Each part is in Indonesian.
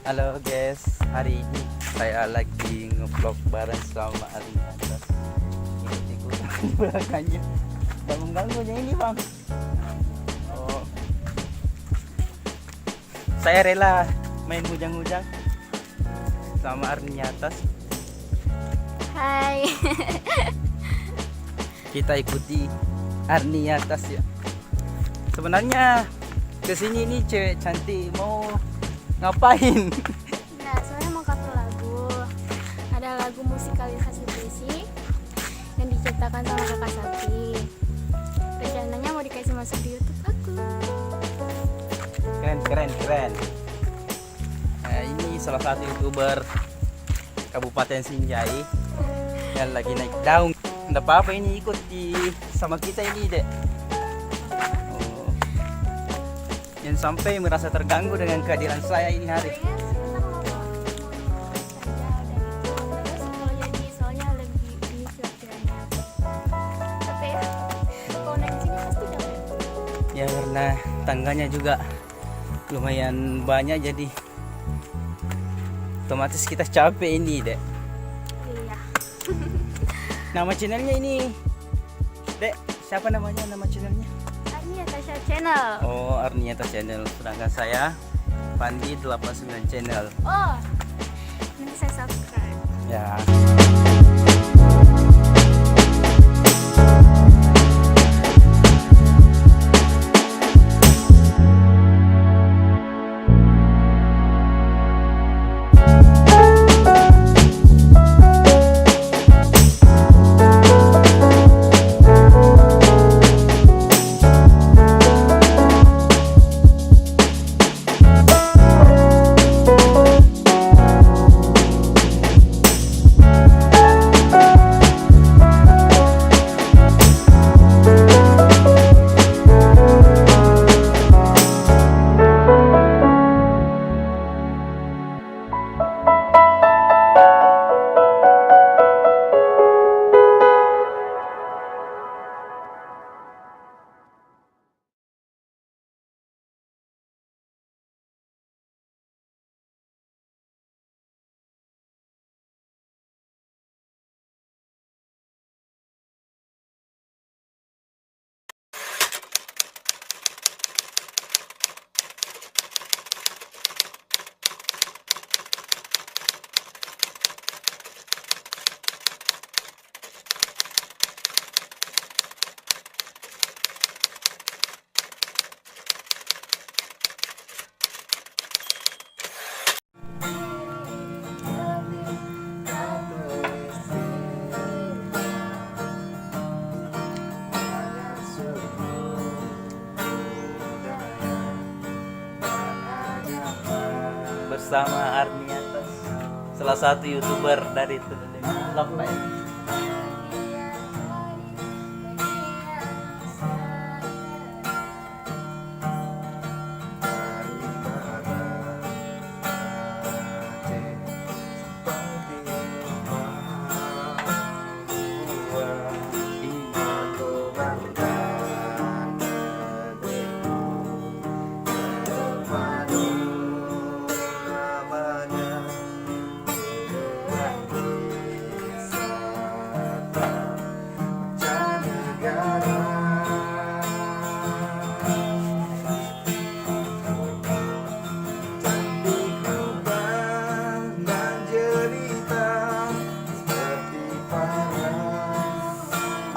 Halo guys, hari ini saya lagi ngevlog bareng sama Arni Atas. Ikut-ikutan di belakangnya. Ganggu-ganggunya ini bang. Oh, saya rela main hujang-hujang sama Arni Atas. Hai. Kita ikuti Arni Atas ya. Sebenarnya kesini nih cewek cantik mau ngapain? Nah, soalnya mau cover lagu. Ada lagu musikalisasi puisi yang diciptakan sama Kakak Sakti. Rencananya mau dikasih masuk di YouTube aku. Keren. Nah, ini salah satu YouTuber Kabupaten Sinjai yang lagi naik daun. Nggak apa-apa ini ikut sama kita ini dek. Oh. Yang sampai merasa terganggu dengan kehadiran saya ini hari. Soalnya lebih ini cuacanya. Tapi ya, kalau naik sini pasti capek. Ya karena tangganya juga lumayan banyak jadi otomatis kita capek ini dek. Iya. Nama channelnya ini dek, siapa namanya nama channelnya? Arni Atasha Channel. Oh, Arnieta Channel. Sedangkan saya Pandi 89 Channel. Oh, nanti saya subscribe. Ya. Bersama Arni Atas, salah satu YouTuber dari Lampai.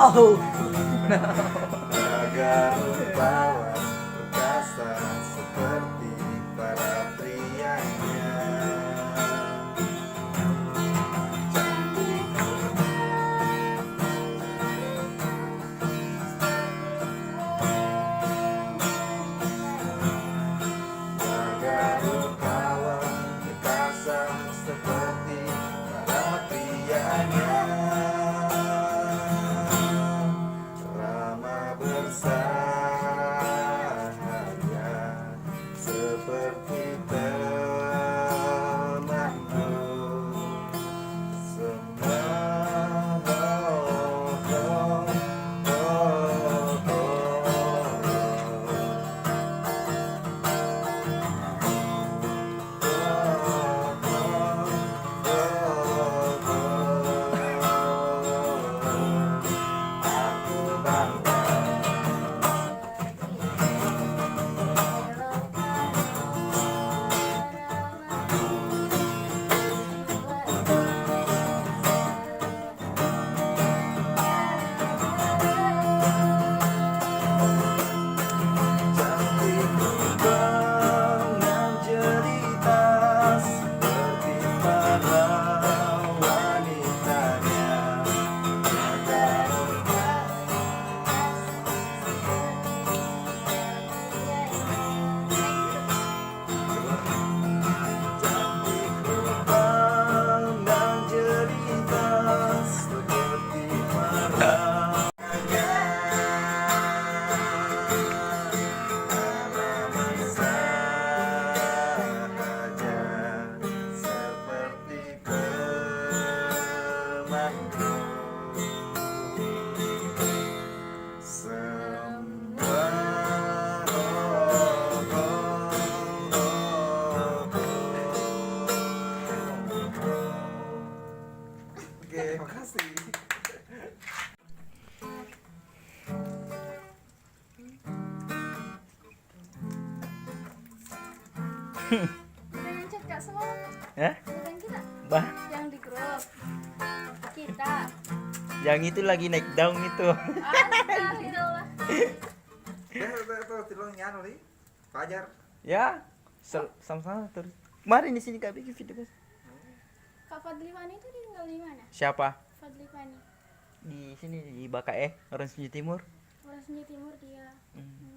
Oh, Agar rupawan perkasa seperti para prianya. Agar rupawan perkasa seperti para prianya. Ramah Udah yang chat Kak semua. Hah? Bukan kita. Bah, Yang di grup. Kita. yang itu lagi naik daun itu. Astagfirullah. Itu tilong nyano nih. Fajar. Ya, sama-sama terus. Kemarin di sini Kak bikin video Bos. Kak Fadli Fani itu tinggal di mana? Siapa? Fadli Fani. Di sini di Bakae, orang Senja Timur. Orang Senja Timur dia.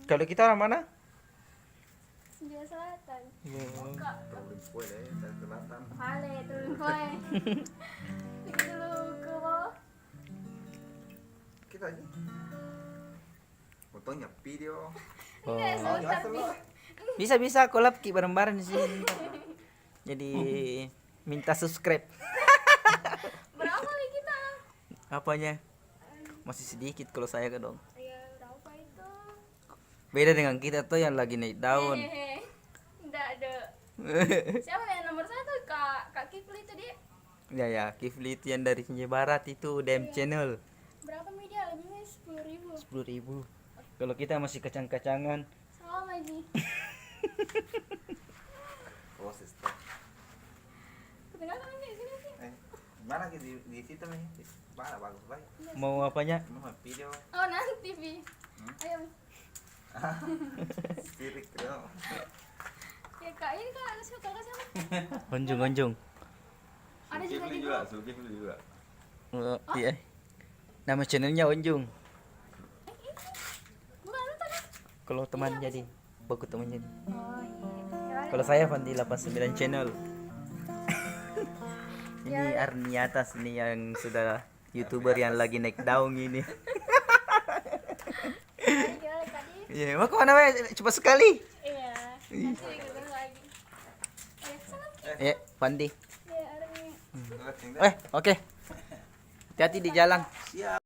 Kalau kita orang mana? Senja Selatan. Oh. Kak. Turun kue deh, dari selatan. Vale, turun koe. Pergi dulu ke bawah. Kita aja. Fotonya video. Enggak, Oh. sebentar, Pi. Bisa collab Ki bareng-bareng di sini. Jadi minta subscribe. Berapa nih kita? Apanya? Masih sedikit kalau saya kan dong. Ya, berapa itu? Beda dengan kita tuh yang lagi naik daun. Hehehe. Enggak ada. Siapa yang nomor 1? Kak Kifli itu dia. Ya Kifli itu yang dari Senja Barat itu DM channel Berapa media? Lebihnya 10.000. 10.000. Kalau kita masih kacang-kacangan. Sama ini. Oh, sister. Kedengaran nggak sini sih? Mana di situ nih? Mana bagus baik. Mau apanya? Mau video. Oh, nanti Vi. Ayo. Sirik dong. Ya Kak, ini Kak, kakak siapa? Onjung. Ada juga di grup. Zulkifli juga. Oh, iya. Nama channelnya Onjung. Bukan lu tadi. Kalau teman jadi baku teman jadi. Oh iya. Kalau saya Fandi 89 channel. Ini Arni atas ini yang sudah YouTuber yang lagi naik daun ini. Gimana tadi? Iya, mau kemana weh? Cepat sekali. Iya. Nanti ketemu lagi. Salam. Ya, Fandi. Ya, Armi. Oke. Hati-hati di jalan. Siap.